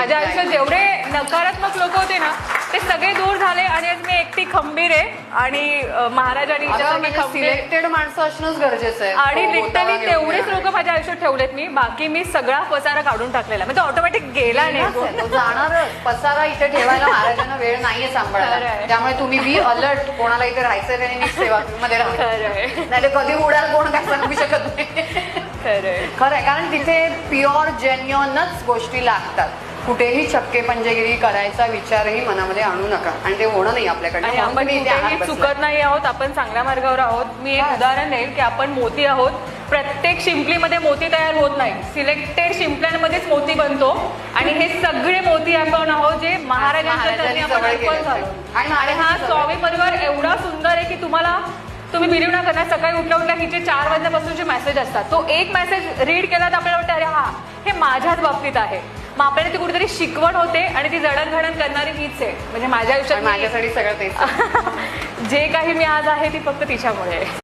माझ्या आयुष्यात जेवढे नकारात्मक लोक होते ना ते सगळे दूर झाले आणि आज मी एकटी खंबीर आहे आणि महाराजांनी सिलेक्टेड माणसं असणंच गरजेचं आहे आणि लिटरली तेवढेच लोक माझ्या आयुष्यात ठेवलेत मी. बाकी मी सगळा पसारा काढून टाकलेला म्हणजे ऑटोमॅटिक गेला नाही. जाणारच पसारा इथे ठेवायला महाराजांना वेळ नाहीये सांभाळायला. त्यामुळे तुम्ही बी अलर्ट, कोणाला इथे राहायचं नाही नीट सेवा मध्ये राहा, नाही कधी उडाल कोण काय सांगू शकत नाही. खरंय, कारण तिथे प्युअर जेन्युअनच गोष्टी लागतात. कुठेही छक्के पंजेगिरी करायचा विचारही मनामध्ये आणू नका आणि ते होणं नाही आपल्याकडे. आपण कुठेही चुकत नाही आहोत, आपण चांगल्या मार्गावर आहोत. मी एक उदाहरण देईल की आपण मोती आहोत. प्रत्येक शिंपलीमध्ये मोती तयार होत नाही, सिलेक्टेड शिंपल्यांमध्येच मोती बनतो आणि हे सगळे मोती आपण आहोत जे महाराजांच्या चरणी आपण अर्पण झालो. आणि हा स्वामी परिवार एवढा सुंदर आहे की तुम्ही बिलीव्ह ना करणार, सकाळी उठल्या उठल्या हिचे 4 वाजल्यापासूनचे मेसेज असतात. तो एक मेसेज रीड केला तर आपल्याला वाटतं अरे हा हे माझ्याच बाबतीत आहे. मग आपल्याला ती कुठेतरी शिकवण होते आणि ती जडणघडण करणारी हीच आहे. म्हणजे माझ्या आयुष्यात माझ्यासाठी सगळं तेच जे काही मी आज आहे ती फक्त तिच्यामुळे आहे.